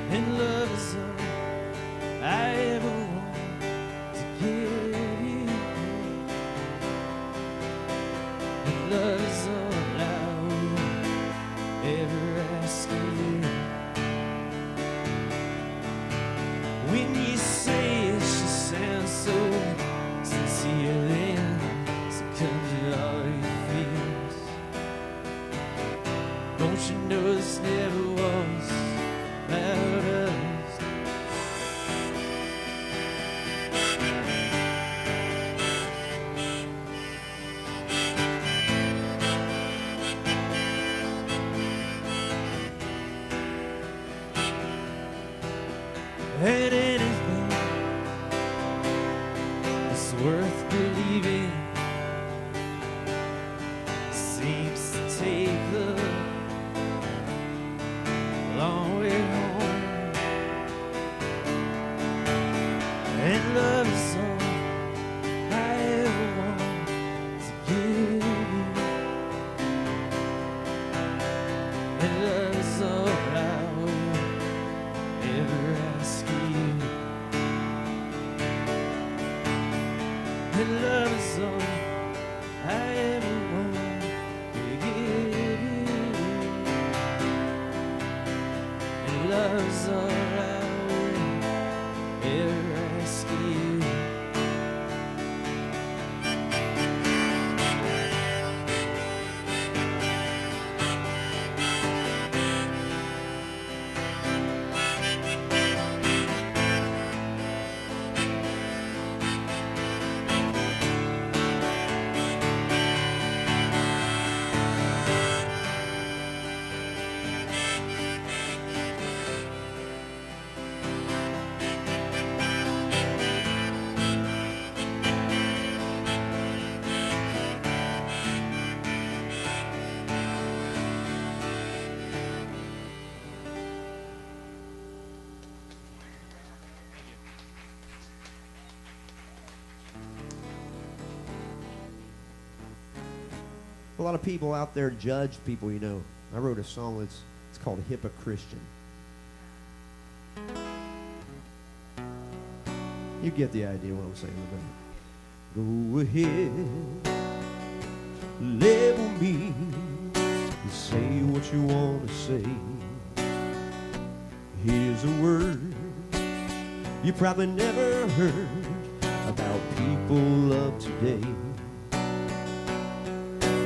and love is all I ever want to give you. And love is all I will ever ask you. When you say it, she sounds so sincere, then so comes it all your fears. Don't you know this never was about us? And anything that's worth believing seems to take the long way home. And love is all I ever want to give you. And love is all I will ever ask you. And love is all I ever want to give you. And love is all I will ever ask you. A lot of people out there judge people, you know. I wrote a song it's called Hypocristian. You get the idea what I'm saying. Go ahead, label me, and say what you want to say. Here's a word you probably never heard about people of today,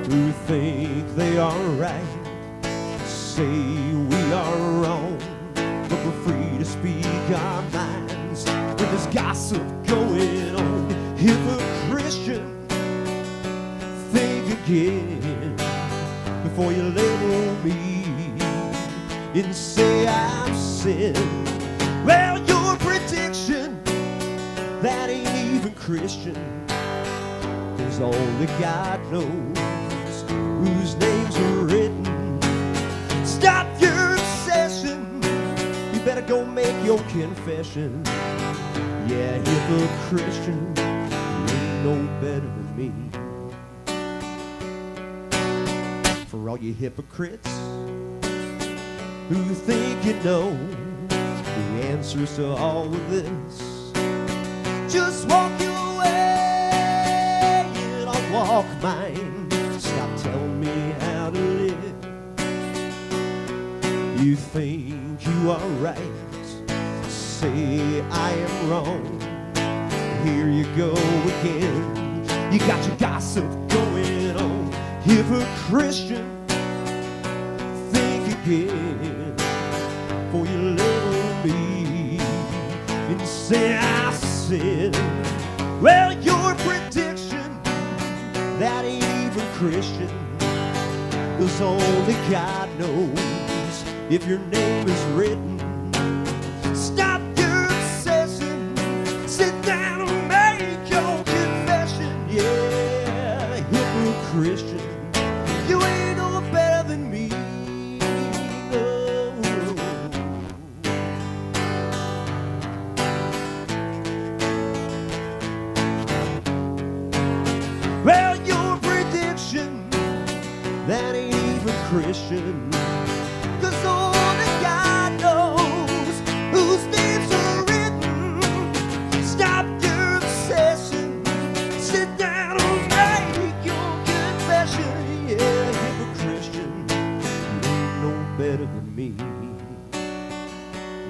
who think they are right, say we are wrong, but we're free to speak our minds when there's gossip going on. Hypocristian, think again before you label me and say I've sinned. Well, your prediction, that ain't even Christian, 'cause only God knows whose names are written. Stop your obsession, you better go make your confession. Yeah, hypocristian, you ain't no better than me. For all you hypocrites who think you know the answers to all of this, just walk your way and I'll walk mine. Stop telling me how to live. You think you are right, say I am wrong. Here you go again, you got your gossip going on. Hypocristian, think again before you label me and say I sin. Well, your prediction, that ain't even Christian, 'cause only God knows if your name is written. Stop your obsession, sit down and make your confession. Yeah, hypocristian, you ain't no better than me. No. Well, your prediction, that ain't even Christian, 'cause only God knows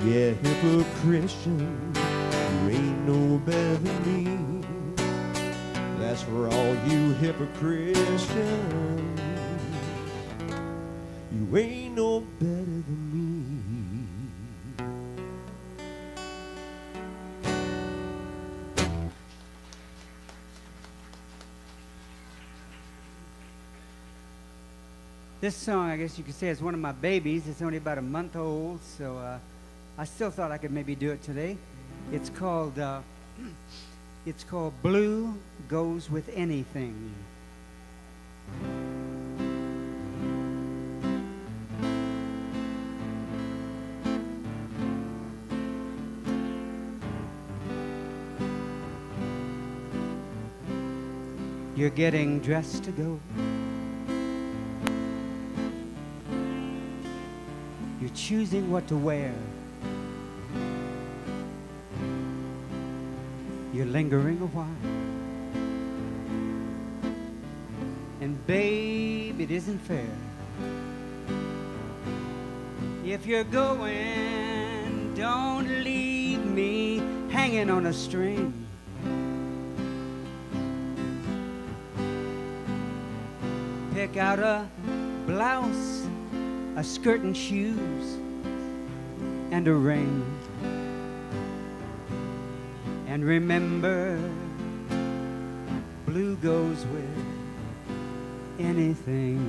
Yeah, hypocritian, you ain't no better than me. That's for all you hypocritians. You ain't no better than me. This song, I guess you could say, is one of my babies. It's only about a month old, so I still thought I could maybe do it today. It's called Blue Goes With Anything. You're getting dressed to go. You're choosing what to wear. You're lingering a while. And babe, it isn't fair. If you're going, don't leave me hanging on a string. Pick out a blouse, a skirt and shoes, and a ring. And remember, blue goes with anything.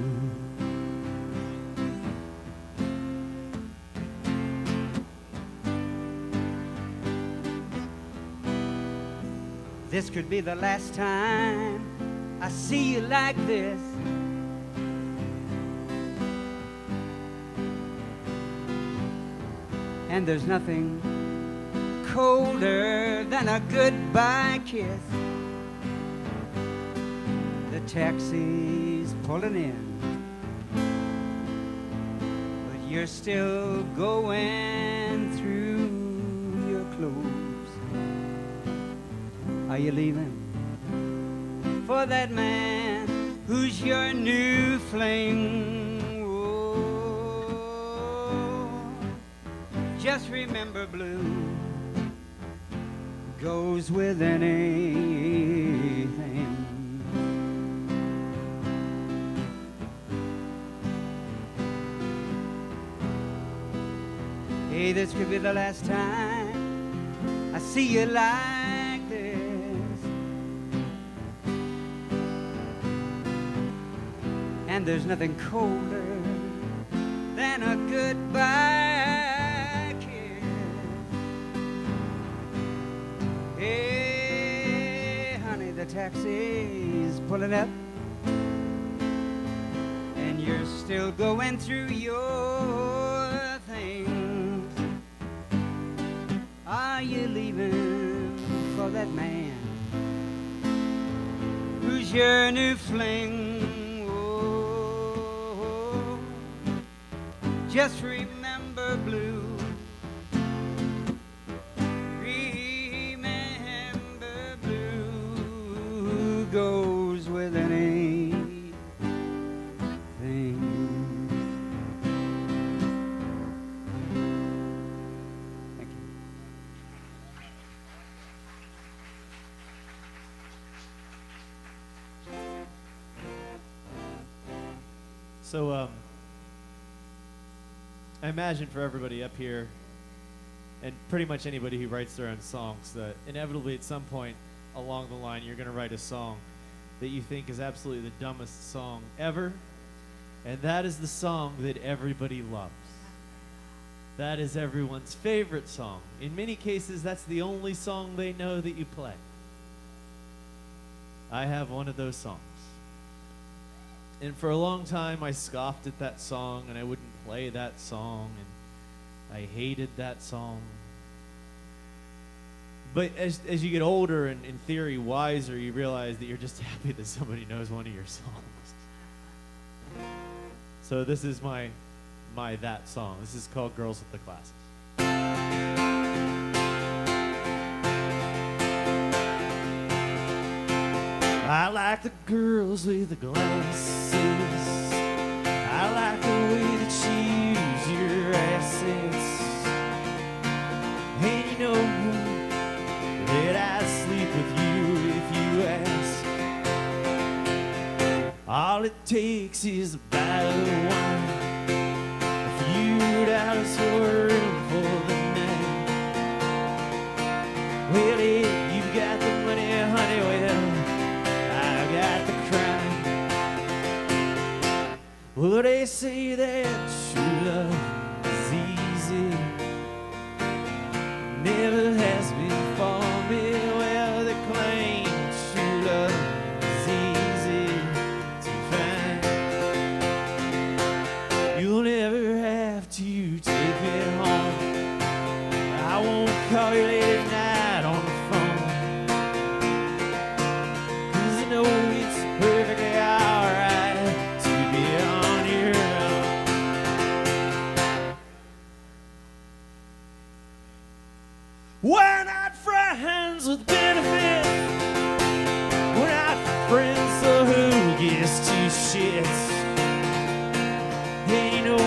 This could be the last time I see you like this. And there's nothing colder than a goodbye kiss. The taxi's pulling in, but you're still going through your clothes. Are you leaving for that man who's your new fling? Just remember, blue goes with anything. Hey, this could be the last time I see you like this. And there's nothing colder than a goodbye. Hey, honey, the taxi's pulling up, and you're still going through your things. Are you leaving for that man who's your new fling? Oh, just remember, blue. Goes with anything. Thank you. So, I imagine for everybody up here, and pretty much anybody who writes their own songs, that inevitably at some point along the line you're going to write a song that you think is absolutely the dumbest song ever, and that is the song that everybody loves. That is everyone's favorite song. In many cases, that's the only song they know that you play. I have one of those songs. And for a long time, I scoffed at that song, and I wouldn't play that song, and I hated that song. But as you get older and, in theory, wiser, you realize that you're just happy that somebody knows one of your songs. So this is my that song. This is called Girls with the Glasses. I like the girls with the glasses. I like the way that you use your assets. all it takes is a bottle of wine, a few dollars for a room for the night. Well, if you've got the money, honey, well, I've got the crime. Well, they say that true love is easy, never has been for me. Well, they claim true love is easy to find. You'll never have to take me home, I won't call you late at night on the phone, 'cause I know it's perfectly alright to be on your own. We're not friends with benefits, we're not friends, so who gives two shits? And you know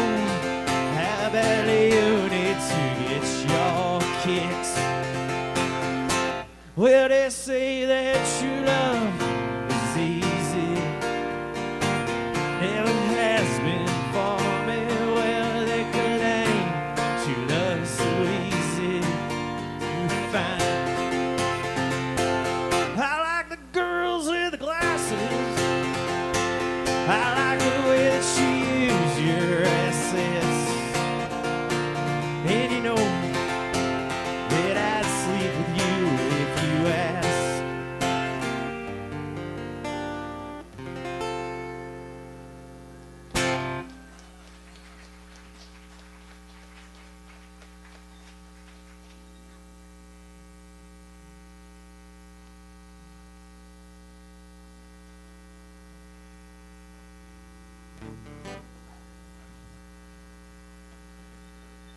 how badly you need to get your kicks. Well, they say that true love is easy, never has been for me. Well, they claim true love is so easy to find. I like the girls with the glasses, I like the way that you use your assets, and you know that I'd sleep with you if you asked.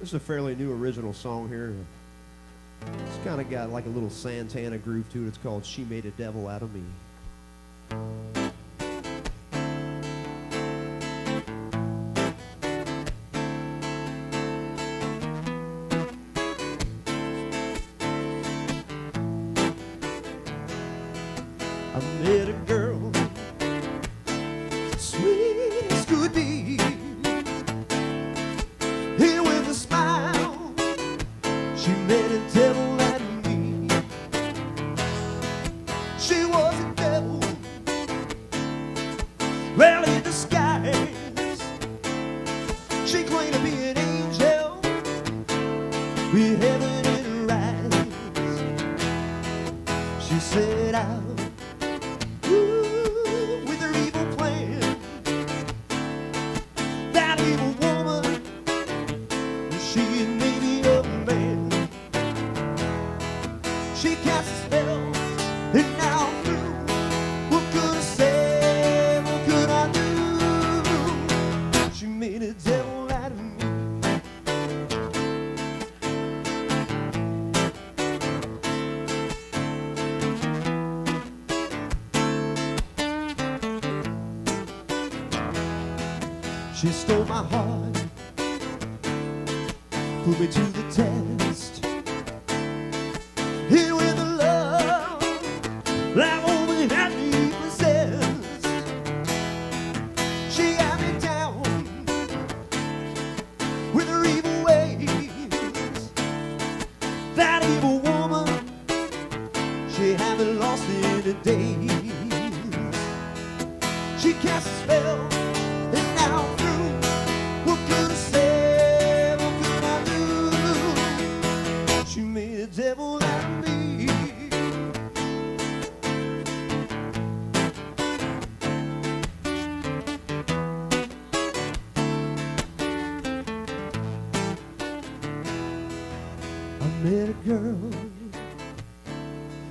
This is a fairly new original song here. It's kind of got like a little Santana groove to it. It's called She Made a Devil Out of Me. I met a girl, sweet as could be, here with a smile, she made a devil out of me. She was a devil, well in disguise. She claimed to be an angel with heaven in her eyes. She set out with her evil plan. That evil woman, she made me a man. She cast a spell, and now I'm through. What could I say? What could I do? She made a devil out of me. She stole my heart, put me to the test. Here with the love that woman had me possessed. She had me down with her evil ways. That evil woman, she had me lost in a daze. She cast a spell, and now I'm through. What could I say? What could I do? She made a devil out of me. I met a girl,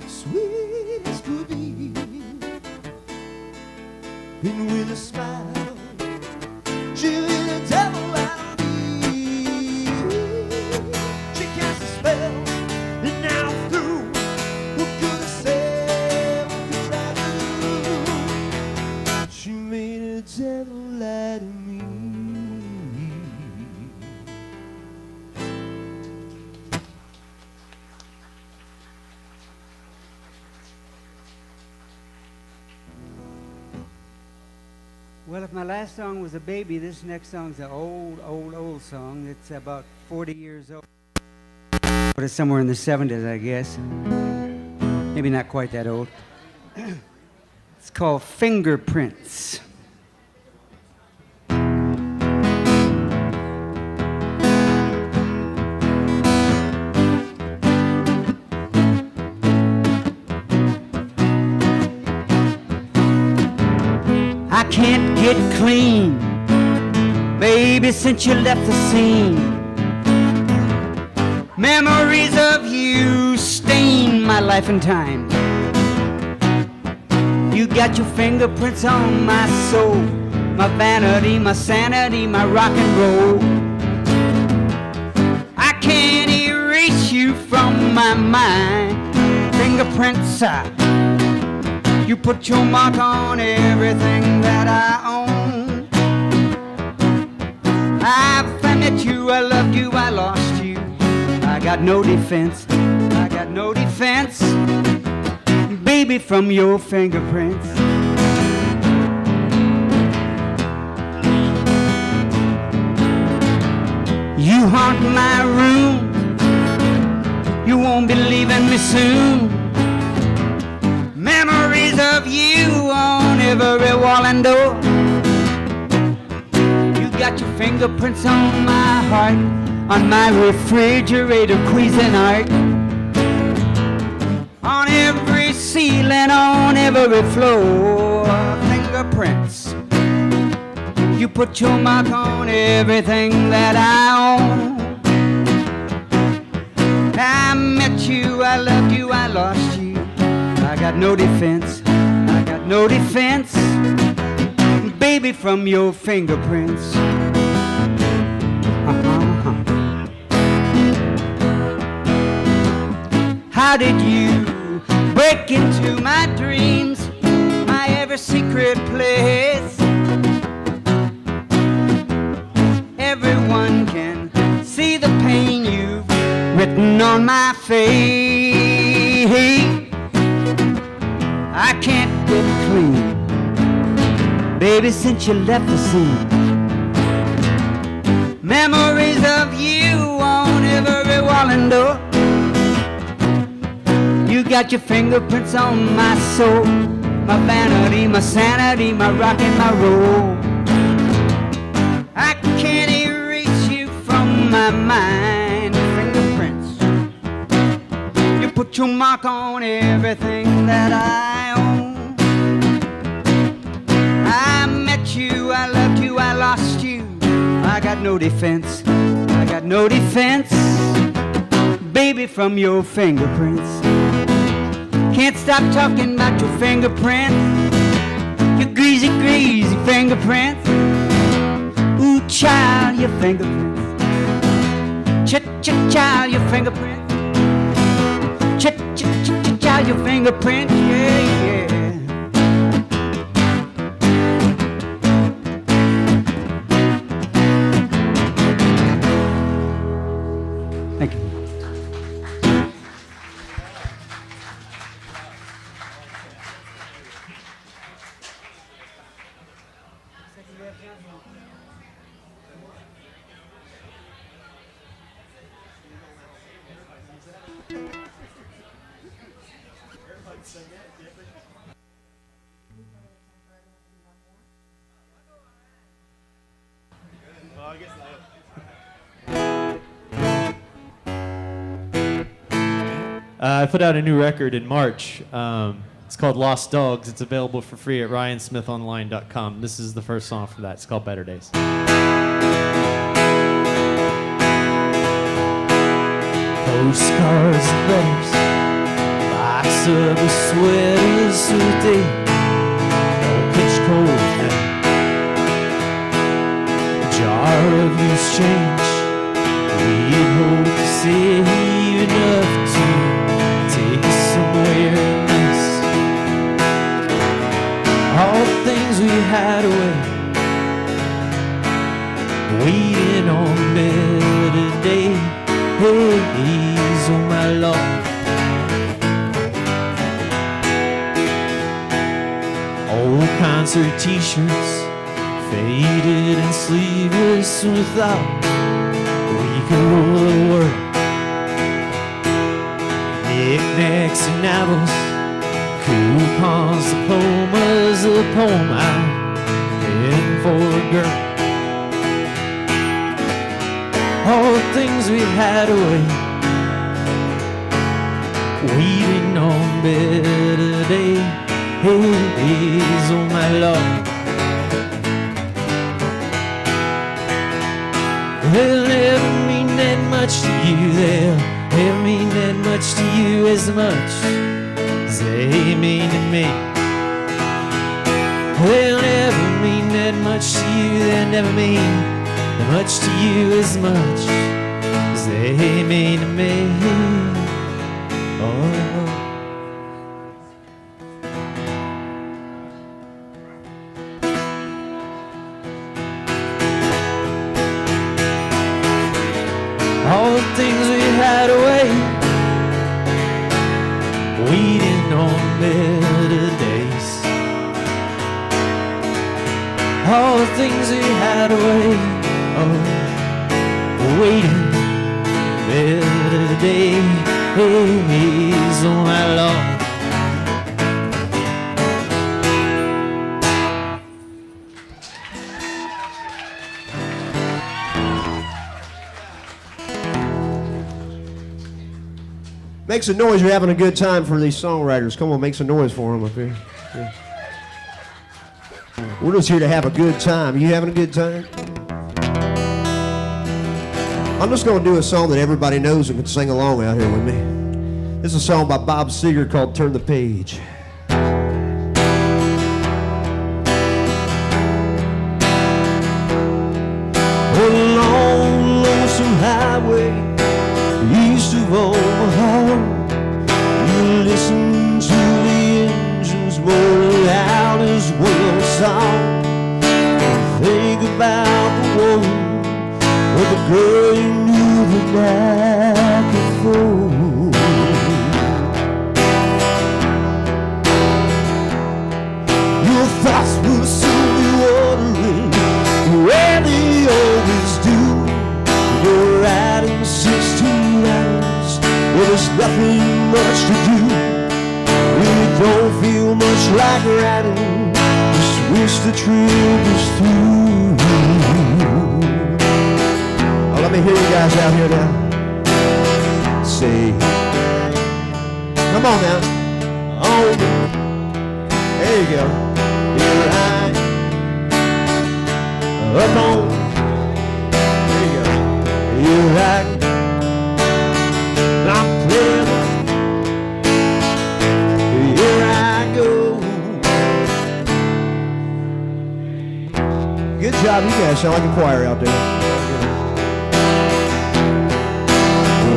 sweet as could be, and with a smile, she made a devil out of me. She cast a spell, and now I'm through. What could I say? What could I do? She made a devil out of me. Well, if my last song was a baby, this next song's an old song. It's about 40 years old. But it's somewhere in the 70s, I guess. Maybe not quite that old. It's called Fingerprints. I can't get clean, baby, since you left the scene. Memories of you stain my life and time. You got your fingerprints on my soul, my vanity, my sanity, my rock and roll. I can't erase you from my mind. Fingerprints, you put your mark on everything that I own. I met you, I loved you, I lost you. I got no defense, I got no defense, baby, from your fingerprints. You haunt my room, you won't be leaving me soon. Memories of you on every wall and door. You got your fingerprints on my heart, on my refrigerator, Cuisinart, on every ceiling, on every floor. Fingerprints. You put your mark on everything that I own. I met you, I loved you, I lost you. I got no defense, I got no defense, baby, from your fingerprints. How did you break into my dreams, my every secret place? Everyone can see the pain you've written on my face. I can't get clean, baby, since you left the scene. Memories of you on every wall and door. You got your fingerprints on my soul, my vanity, my sanity, my rock and my roll. I can't erase you from my mind. Fingerprints. You put your mark on everything that I own. I met you, I loved you, I lost you. I got no defense, I got no defense, baby, from your fingerprints. Can't stop talking about your fingerprints, your greasy, greasy fingerprints. Ooh, child, your fingerprints. Child, your fingerprints. Child, your fingerprints. Yeah, yeah. Thank you. I put out a new record in March. It's called Lost Dogs. It's available for free at ryansmithonline.com. This is the first song for that. It's called Better Days. Postcards and letters, box of the sweaters so they don't catch cold. A jar of loose change, we'd hope to save enough to take us somewhere nice. All the things we had away, waiting on a better day. Hey, ease on my love. Old concert t-shirts, faded and sleeveless without we could rule the world. Knickknacks and apples, coupons, diplomas, the poem I'm heading for a girl. All the things we had away, waiting on better days, oh my Lord. They'll never mean that much to you, they'll never mean that much to you as much as they mean to me. They'll never mean that much to you, they'll never mean that much to you as much as they mean to me. Oh. All the things we had away, waiting on better days. All the things we had away, oh, waiting better days, oh my Lord. Make some noise, you're having a good time for these songwriters. Come on, make some noise for them up here. Yeah. We're just here to have a good time. Are you having a good time? I'm just going to do a song that everybody knows and can sing along out here with me. This is a song by Bob Seger called Turn the Page. Along lonesome highway east of Omaha, you listen to the engines roll out as one song. Think about the woman or the girl you knew the night before. Your thoughts will soon be wandering where they always do. You're riding 16 hours, well, there's nothing much to do. Really don't feel much like riding, just wish the trip was through. Oh, let me hear you guys out here now. Say, come on now. Oh, there you go. Here I up on. There you go. Here I I'm playing. Here I go. Good job, you guys sound like a choir out there.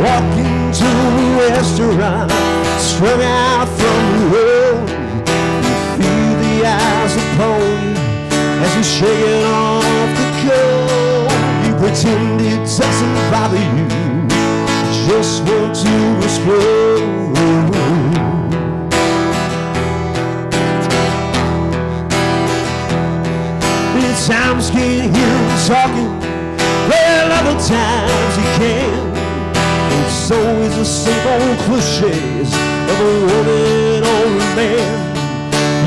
Walking to the restaurant, strung out from the road. You feel the eyes upon you as you're shaking off the cold. You pretend it doesn't bother you, just want to explode. Many times can't hear him talking, well, other times he can. It's always the same old cliches of a woman or a man.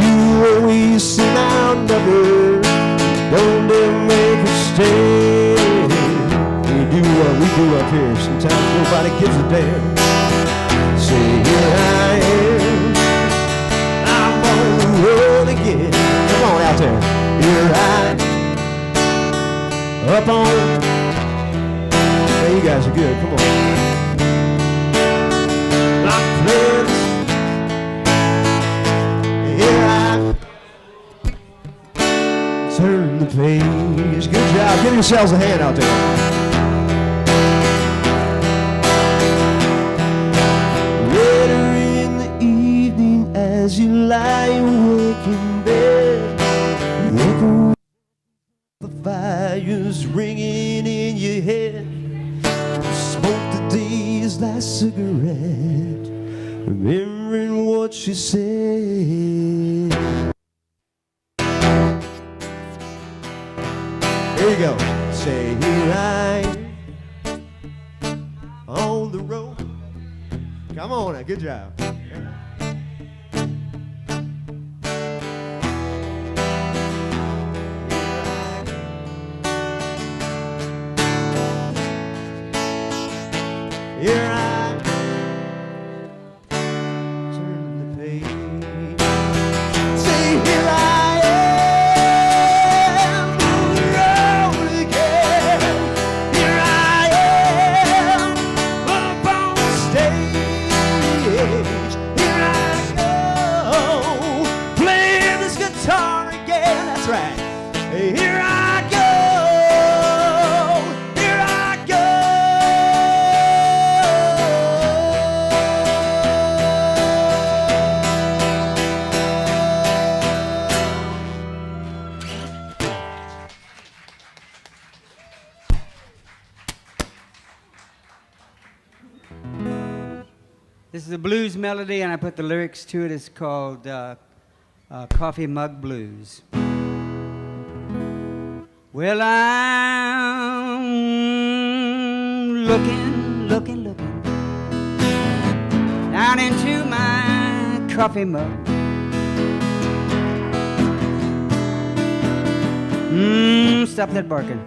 You always seem outnumbered, don't ever make a stand. We do what we do up here, sometimes nobody gives a damn. Say here I am, I'm on the road again. Come on out there. Here I up on. Hey, you guys are good, come on. Here I turn the page. Good job. Give yourselves a hand out there. Later in the evening, as you lie awake in bed, the echo of the fire's ringing in your head. Smoke the day's last cigarette, remembering what she said. Here you go. Say, here I am on the road. Come on now, good job. Here I turn the page. Say, here I am on the road again. Here I am up on the stage. Here I go playing this guitar again. That's right. Here I go. Here I go. This is a blues melody, and I put the lyrics to it. It's called Coffee Mug Blues. Well, I'm looking down into my coffee mug. Stop that barking.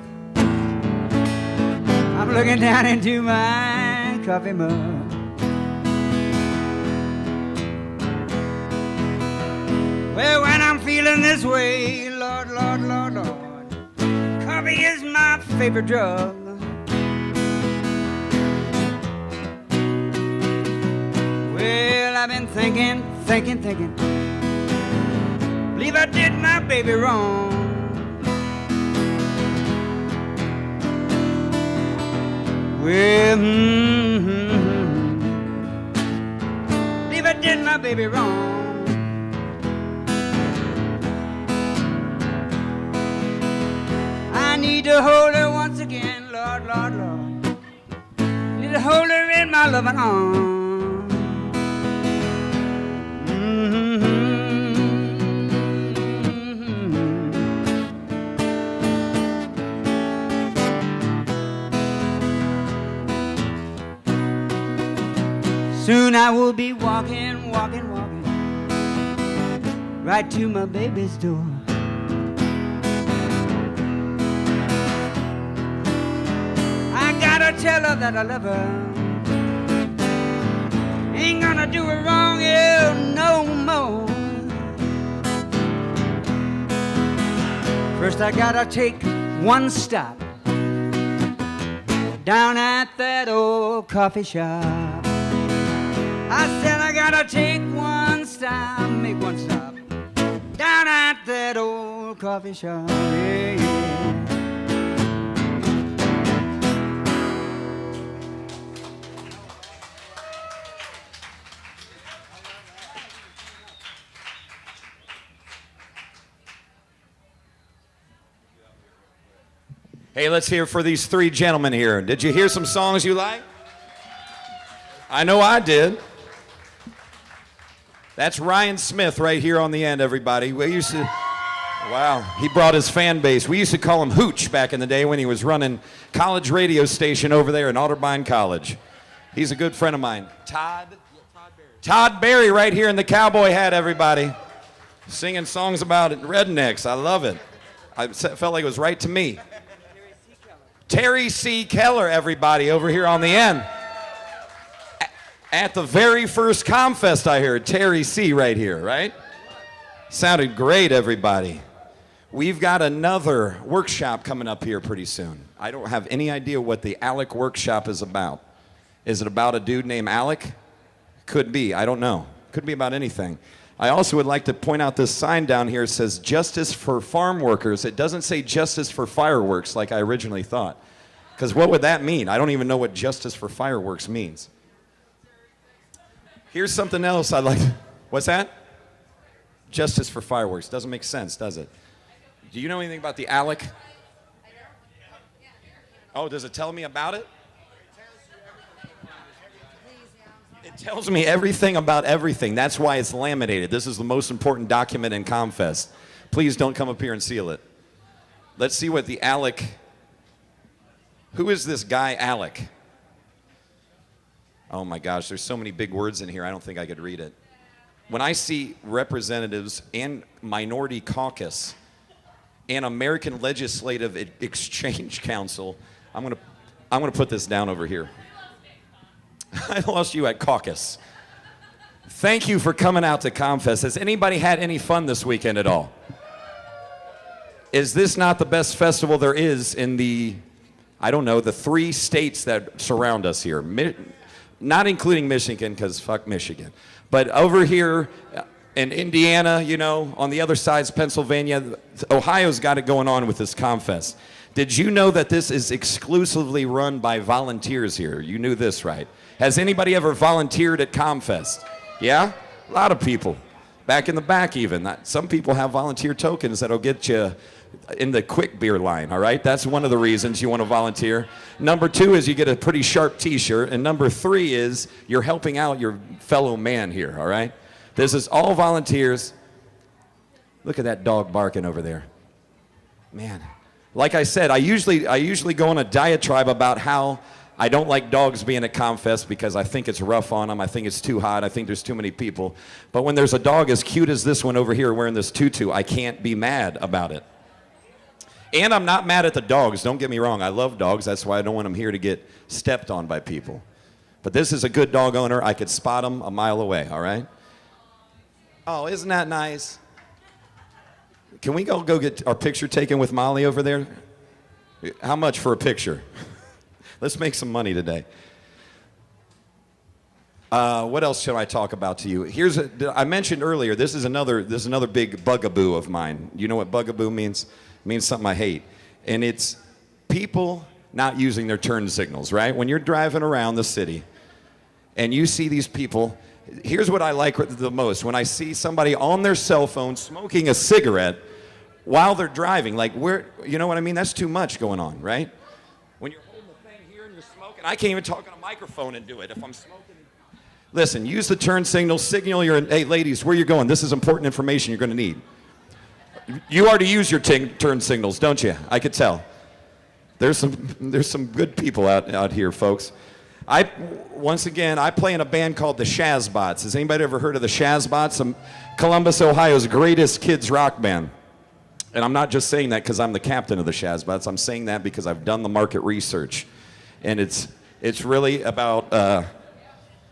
I'm looking down into my coffee mug. Well, when I'm feeling this way, Lord, Lord, Lord, Lord, coffee is my favorite drug. Well, I've been thinking. Believe I did my baby wrong. Well, believe I did my baby wrong. I need to hold her once again, Lord, Lord, Lord. Need to hold her in my loving arms. Soon I will be walking right to my baby's door. Tell her that I love her. Ain't gonna do her wrong, yeah, no more. First I gotta take one stop down at that old coffee shop. I said I gotta take one stop, make one stop down at that old coffee shop. Yeah, yeah. Hey, let's hear for these three gentlemen here. Did you hear some songs you like? I know I did. That's Ryan Smith right here on the end, everybody. We used to, wow, he brought his fan base. We used to call him Hooch back in the day when he was running college radio station over there in Otterbein College. He's a good friend of mine. Todd Berry right here in the cowboy hat, everybody. Singing songs about rednecks. I love it. I felt like it was right to me. Terry C. Keller, everybody, over here on the end. At the very first ComFest, I heard Terry C. right here, right? Sounded great, everybody. We've got another workshop coming up here pretty soon. I don't have any idea what the Alec workshop is about. Is it about a dude named Alec? Could be, I don't know. Could be about anything. I also would like to point out this sign down here. It says Justice for Farm Workers. It doesn't say Justice for Fireworks like I originally thought. Because what would that mean? I don't even know what Justice for Fireworks means. Here's something else I'd like to... What's that? Justice for Fireworks. Doesn't make sense, does it? Do you know anything about the Alec? Oh, does it tell me about it? It tells me everything about everything. That's why it's laminated. This is the most important document in ComFest. Please don't come up here and seal it. Let's see what the Alec. Who is this guy, Alec? Oh my gosh, there's so many big words in here, I don't think I could read it. When I see representatives and minority caucus and American Legislative Exchange Council, I'm gonna put this down over here. I lost you at caucus. Thank you for coming out to ComFest. Has anybody had any fun this weekend at all? Is this not the best festival there is in the, I don't know, the 3 states that surround us here? Not including Michigan, because fuck Michigan. But over here in Indiana, you know, on the other side's Pennsylvania, Ohio's got it going on with this ComFest. Did you know that this is exclusively run by volunteers here? You knew this, right? Has anybody ever volunteered at ComFest? Yeah? A lot of people. Back in the back even. Some people have volunteer tokens that'll get you in the quick beer line, all right? That's one of the reasons you want to volunteer. Number 2 is you get a pretty sharp t-shirt. And number 3 is you're helping out your fellow man here, all right? This is all volunteers. Look at that dog barking over there. Man. Like I said, I usually go on a diatribe about how I don't like dogs being at ComFest because I think it's rough on them. I think it's too hot. I think there's too many people. But when there's a dog as cute as this one over here wearing this tutu, I can't be mad about it. And I'm not mad at the dogs. Don't get me wrong. I love dogs. That's why I don't want them here to get stepped on by people. But this is a good dog owner. I could spot him a mile away, all right? Oh, isn't that nice? Can we go get our picture taken with Molly over there? How much for a picture? Let's make some money today. What else should I talk about to you? I mentioned earlier, this is another big bugaboo of mine. You know what bugaboo means? It means something I hate. And it's people not using their turn signals, right? When you're driving around the city and you see these people, here's what I like the most. When I see somebody on their cell phone smoking a cigarette while they're driving, like, you know what I mean? That's too much going on, right? When you're holding the thing here and you're smoking, I can't even talk on a microphone and do it if I'm smoking. Listen, use the turn signal, hey ladies, where you going? This is important information you're gonna need. You already use your turn signals, don't you? I could tell. There's some good people out here, folks. Once again, I play in a band called the Shazbots. Has anybody ever heard of the Shazbots? Columbus, Ohio's greatest kids rock band. And I'm not just saying that because I'm the captain of the Shazbots. I'm saying that because I've done the market research. And it's really about,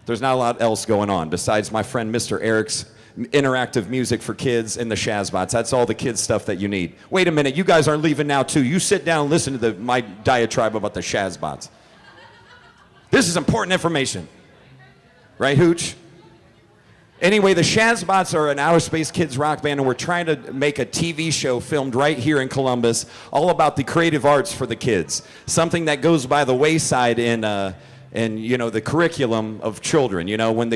there's not a lot else going on besides my friend Mr. Eric's interactive music for kids and the Shazbots. That's all the kids stuff that you need. Wait a minute, you guys aren't leaving now too. You sit down and listen to my diatribe about the Shazbots. This is important information. Right, Hooch? Anyway, the Shazbots are an outer space kids rock band, and we're trying to make a TV show filmed right here in Columbus, all about the creative arts for the kids. Something that goes by the wayside in you know, the curriculum of children. You know, when